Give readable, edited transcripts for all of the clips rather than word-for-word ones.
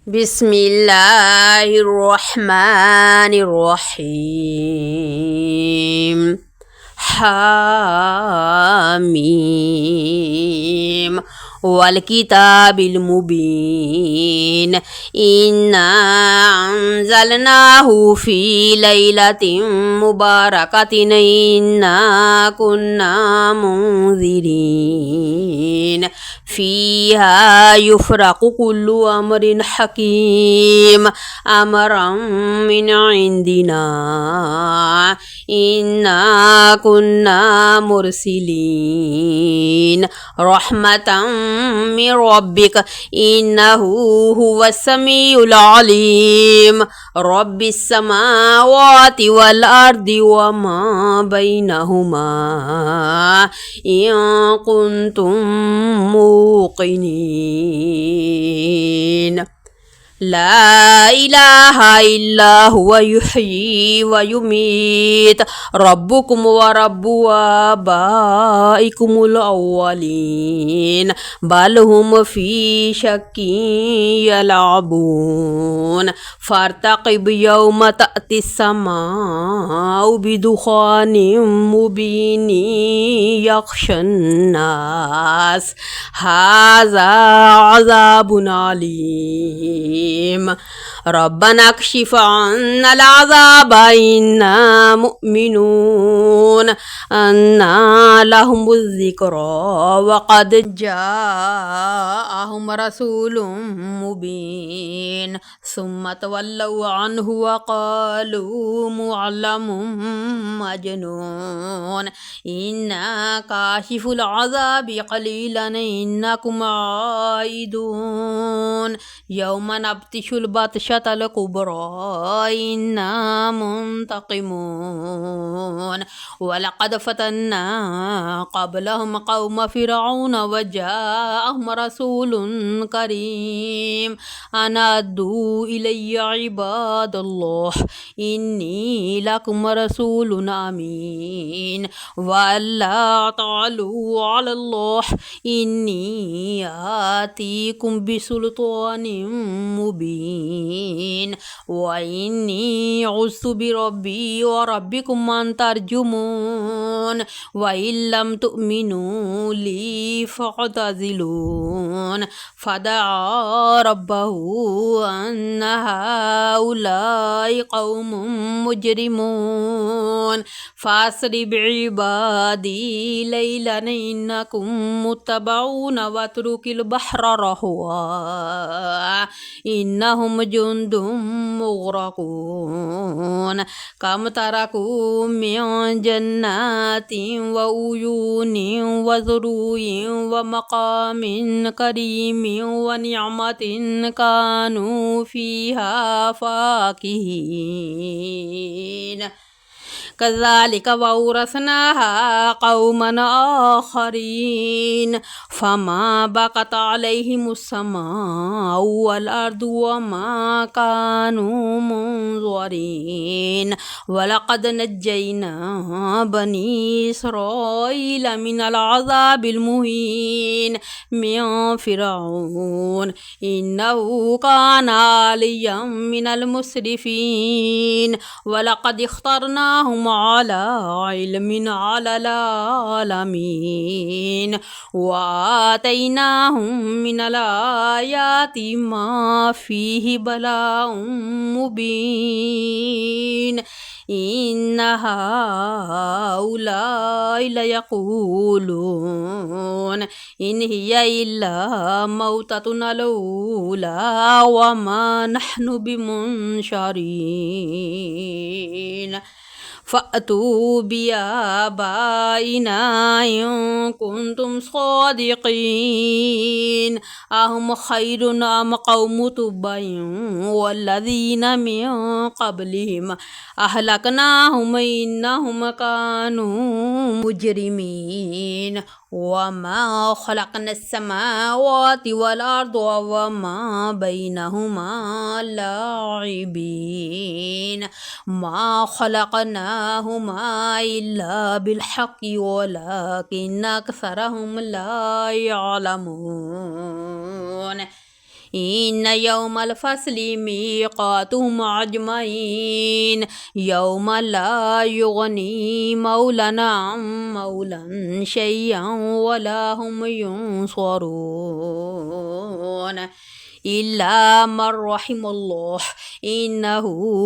بسم الله الرحمن الرحيم. حاميم والكتاب المبين إنا أنزلناه في ليلة مباركة إنا كنا منذرين فيها يفرق كل أمر حكيم أمرا من عندنا إنا كنا مرسلين رحمة من ربك إنه هو السميع العليم رب السماوات والأرض وما بينهما إن كنتم موقنين لا إله إلا هو يحيي ويميت ربكم ورب آبائكم الأولين بل هم في شك يلعبون فارتقب يوم تأتي السماء بدخان مبين يخشى الناس هذا عذاب عليم ربنا اكشف عنا العذاب إنا مؤمنون أنى لهم الذكرى وقد جاءهم رسول مبين ثم تولوا عنه وقالوا معلم مجنون إنا كاشف العذاب قليلا إنكم عائدون يوم نبطش البطشة الكبرى إنا منتقمون ولقد فتنا قبلهم قوم فرعون وجاءهم رسول كريم أن أدوا إلي عباد الله إني لكم رسول أمين وألا تعلوا على الله إني آتيكم بسلطان مبين وإني عزت بربي وربكم أن ترجمون وإن لم تؤمنوا لي فاعتزلون فدعا ربه أن هؤلاء قوم مجرمون فأسر بعبادي ليلا إنكم متبعون واترك البحر رهوا إنهم جند مغرقون كم تركوا من جنات وعيون وزروع ومقام كريم ونعمة كانوا فيها فاكهين كذلك وأورثناها قوما آخرين فما بقت عليهم السماء والأرض وما كانوا منظرين ولقد نجينا بني إسرائيل من العذاب المهين من فرعون إنه كان عاليا من المسرفين ولقد اخترناهم على علم على العالمين وآتيناهم من الآيات ما فيه بلاء مبين إن هؤلاء ليقولون إن هي إلا موتتنا الأولى وما نحن بمنشرين فأتوا بآبائنا إن كنتم صادقين أهم خير أم قوم تبع والذين من قبلهم أهلكناهم إنهم كانوا مجرمين وما خلقنا السماوات والأرض وما بينهما لاعبين ما خلقناهما إلا بالحق ولكن أكثرهم لا يعلمون إن يوم الفصل ميقاتهم أجمعين يوم لا يغني مولى عن مولى شيئا ولا هم ينصرون إلا من رحم الله إنه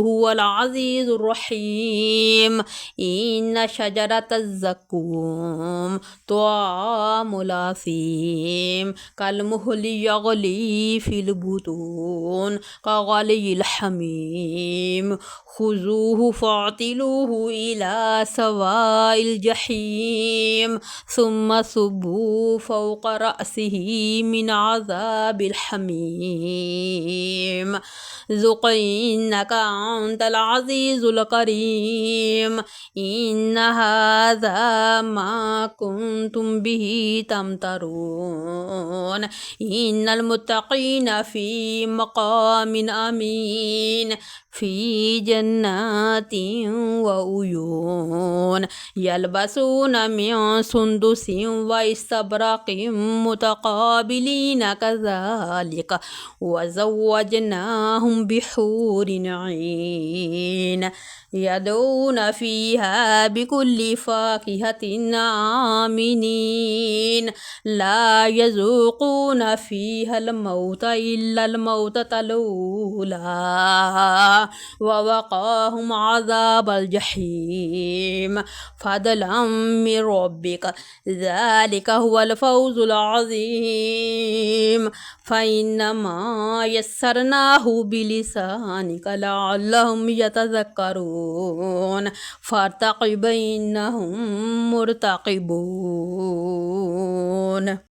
هو العزيز الرحيم إن شجرة الزقوم طعام الأثيم كالمهل يغلي في البطون كغلي الحميم خذوه فاعتلوه إلى سواء الجحيم ثم صبوا فوق رأسه من عذاب الحميم ذق إنك أنت العزيز الكريم إن هذا ما كنتم به تمترون إن المتقين في مقام أمين في جنات وعيون يلبسون من سندس واستبرق متقابلين كذلك وزوجناهم بحور عين يدعون فيها بكل فاكهة آمنين لا يذوقون فيها الموت إلا الموتة الأولى ووقاهم عذاب الجحيم فضلا من ربك ذلك هو الفوز العظيم فإنما يسرناه بلسانك لعلهم يتذكرون فارتقب إنهم مرتقبون.